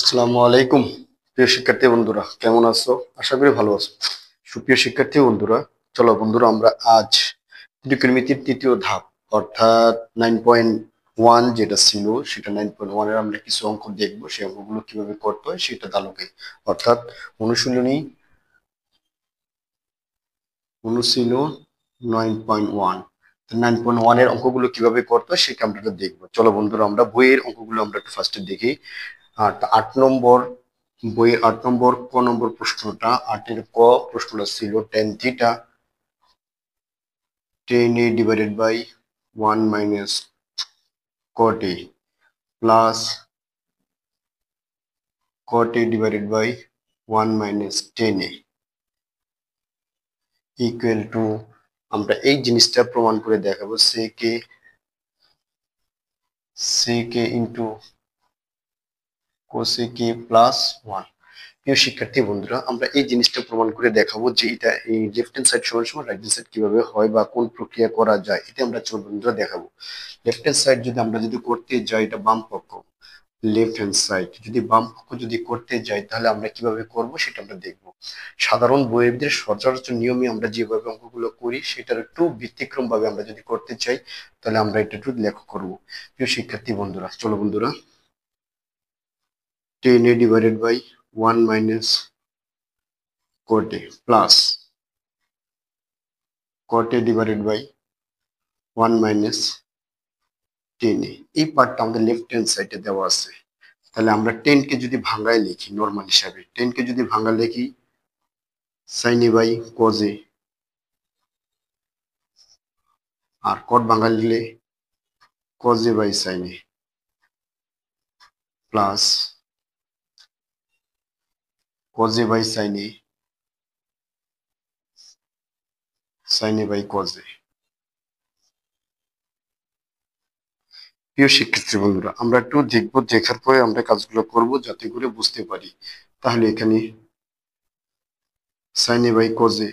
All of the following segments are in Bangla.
আসসালামু আলাইকুম। প্রিয় শিক্ষার্থী বন্ধুরা, কেমন আছো? আশা করি ভালো আছো। সুপ্রিয় শিক্ষার্থী বন্ধুরা, চলো বন্ধুরা, আমরা আজ ত্রিকোণমিতির তৃতীয় ধাপ অর্থাৎ 9.1 যেটা ছিল সেটা 9.1 এর আমরা কিছু অঙ্ক দেখবো। সেই অঙ্কগুলো কিভাবে করতে হয় সেটা আলোকে, অর্থাৎ অনুশীলনী অনুশীলন 9.1। 9.1 এর অঙ্কগুলো কিভাবে করতে হয় সেটা আমরা দেখবো। চলো বন্ধুরা, আমরা বইয়ের অঙ্কগুলো আমরা একটু ফার্স্টে দেখি। আর 8 নম্বর বইয়ের 8 নম্বর ক নম্বর প্রশ্নটা, 8-এর ক প্রশ্নটা ছিল tan a divided by 1 minus cot a plus cot a divided by 1 minus tan a equal to, আমরা এই জিনিসটা প্রমাণ করে দেখাবো, sec a into cosec a plus 1। প্রিয় শিক্ষার্থী বন্ধুরা, আমরা এই জিনিসটা প্রমাণ করে দেখাবো যে এটা এই লেফট হ্যান্ড সাইড সমান সমান রাইট হ্যান্ড সাইড কিভাবে হয় বা কোন প্রক্রিয়া করা যায়, এটা আমরা বন্ধুরা দেখাবো। লেফট হ্যান্ড সাইড যদি আমরা করতে যাই, এটা বাম পক্ষ। লেফট হ্যান্ড সাইড যদি বাম পক্ষ করতে যাই, তাহলে আমরা কিভাবে করব সেটা আমরা দেখবো। সাধারণ বইয়ের সচরাচর নিয়মে আমরা যেভাবে অঙ্কগুলো করি সেটার একটু ব্যতিক্রম ভাবে আমরা যদি করতে চাই, তাহলে আমরা এটা একটু লেখা করবো। প্রিয় শিক্ষার্থী বন্ধুরা, চলো বন্ধুরা, tan a divided by 1 minus cot a plus cot a divided by 1 minus tan a, এই পার্টটা আমাদের লেফট হ্যান্ড সাইডে দেওয়া আছে। তাহলে আমরা 10 কে যদি ভাঙায় লিখি, নর্মাল হিসাবে 10 কে যদি ভাঙা লিখি sin a by cos a, আর cot ভাঙা লিখলে cos a by sin a plus cos a by sin a by cos a। প্রিয় শিক্ষার্থী বন্ধুরা, আমরা একটু দেখবো, দেখার পরে আমরা কাজগুলো করব যাতে করে বুঝতে পারি। তাহলে এখানে sin a by cos a,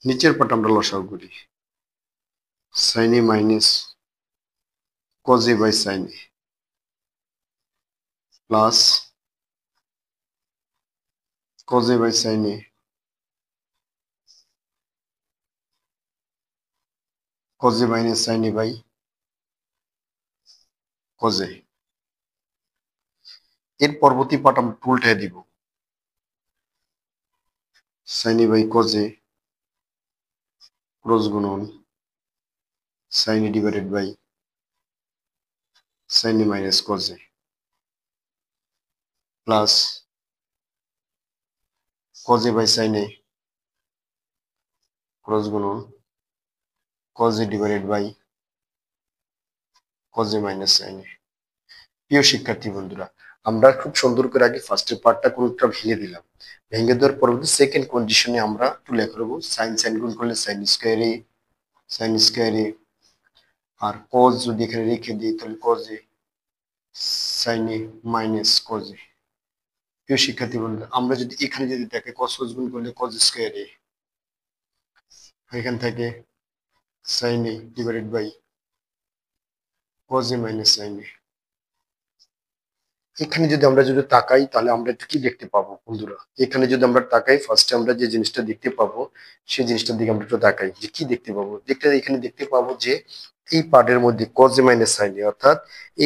নিচের পাট আমরা লসাগু করি, sin a minus cos a by sin a plus cos a by sin a cos a minus sin a by cos a। এর পরবর্তী পার্ট আমরা উল্টায় দিব, sin a by cos a cross গুণন sin a divided by sin a minus cos a plus cos a by sin a cross গুণন cos a divided by cos a minus sin a। প্রিয় শিক্ষার্থী বন্ধুরা, আমরা খুব সুন্দর করে আগে ফার্স্টের পার্টটা কোনটা ভেঙে দিলাম। ভেঙে দেওয়ার পরবর্তী সেকেন্ড কন্ডিশনে আমরা একটু লেখা দেবো, সাইন সাইন গুণ করলে সাইন স্কোয়ার এ, আর cos যদি এখানে রেখে দিই তাহলে cos a sin a minus cos a। প্রিয় শিক্ষার্থী বন্ধুরা, আমরা যদি এখানে যদি দেখে cos গুণ করলে cos স্কোয়ার a, এখান থেকে sin a divided by cos a minus sin a। এখানে যদি আমরা তাকাই, তাহলে আমরা কি দেখতে পাবো বন্ধুরা? এখানে যদি আমরা তাকাই, ফার্স্টে আমরা যে জিনিসটা দেখতে পাবো সেই জিনিসটার দিকে আমরা একটু তাকাই, যে কি দেখতে পাবো। এখানে দেখতে পাবো যে এই পার্টের মধ্যে cos a minus sin a, অর্থাৎ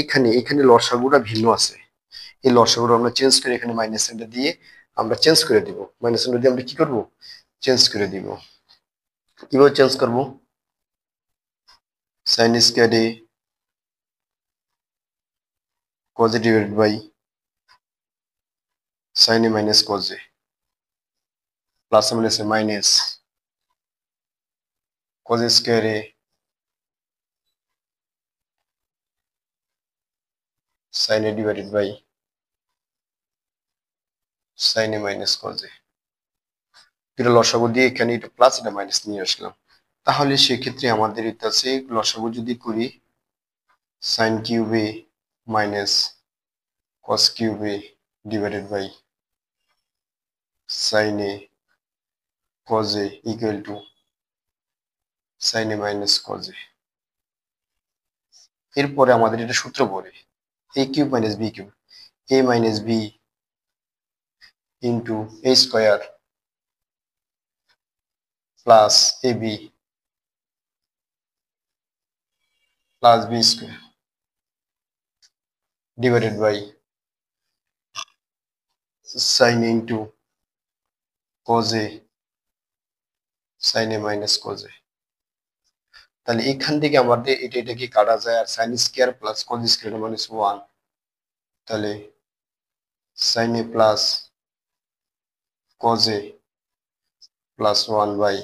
এখানে লসাগুটা ভিন্ন আছে। এই লসাগুলো আমরা চেঞ্জ করে এখানে মাইনাস সাইনটা দিয়ে আমরা চেঞ্জ করে দিব। মাইনাস সাইনটা দিয়ে আমরা কি করব? চেঞ্জ করে দিব। কিভাবে চেঞ্জ করব? sin square a cos a divided by sin a minus cos a plus minus minus cos square a sin a divided by sin a minus cos a। এটা লসাগু দিয়ে এখানে এটা প্লাস এটা মাইনাস নিয়ে আসলাম। তাহলে সেক্ষেত্রে আমাদের এটা আছে, লসাগু যদি করি sin cube a minus cos cube a divided by sin a cos a equal to sin a minus cos a। এরপরে আমাদের এটা সূত্র পড়ে a cube minus B cube. a minus b into a square plus ab plus b square divided by sin a into cos a sin a minus cos a। তাহলে এখান থেকে আমাদের এটা কি কাটা যায়, আর sin square plus cos square মানে 1, তাহলে sin a plus cos a plus 1 by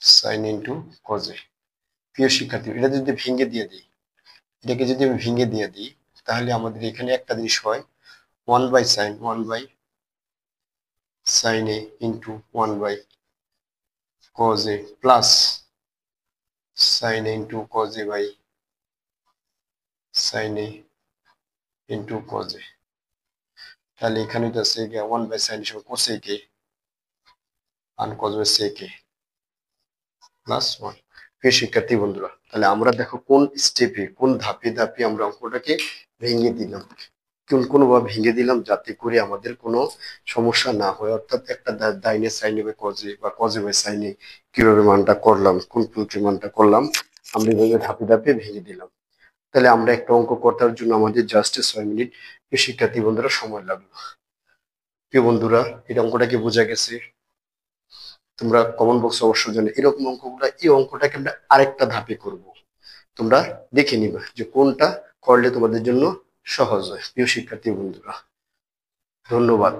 sin into cos a। প্রিয় শিক্ষার্থী, এটা যদি ভেঙে দিয়ে দিই, এটাকে যদি আমি ভেঙে দিয়ে দিই, তাহলে আমাদের এখানে একটা জিনিস হয় 1 by sin a into 1 by cos a plus sin a into cos a by sin a into cos a। তাহলে এখানে তো আছে 1 বাই sin হিসেবে cos a কে আর cos by sec a plus 1। প্রিয় শিক্ষার্থী বন্ধুরা, তাহলে আমরা দেখো কোন স্টেপে কোন ধাপে ধাপে আমরা অঙ্কটাকে ভেঙে দিলাম, কোনোভাবে ভেঙে দিলাম যাতে করে আমাদের কোনো সমস্যা না হয়। অর্থাৎ একটা ডাইনে সাইনে বা কজে বা কজে বাই সাইনে কিভাবে মানটা করলাম, কোন প্রক্রিয়া মানটা করলাম, আমরা এইভাবে ধাপে ধাপে ভেঙে দিলাম। তাহলে আমরা একটা অঙ্ক করার জন্য আমাদের জাস্ট 6 মিনিট প্রিয় শিক্ষার্থী বন্ধুরা সময় লাগলো। প্রিয় বন্ধুরা, এই অঙ্কটা কি বোঝা গেছে? তোমরা কমেন্ট বক্সে অবশ্যই জানো এরকম অঙ্কগুলো, এই অঙ্কটাকে আমরা আরেকটা ধাপে করব, তোমরা দেখে নিবা যে কোনটা করলে তোমাদের জন্য সহজ হয়। প্রিয় শিক্ষার্থী বন্ধুরা, ধন্যবাদ।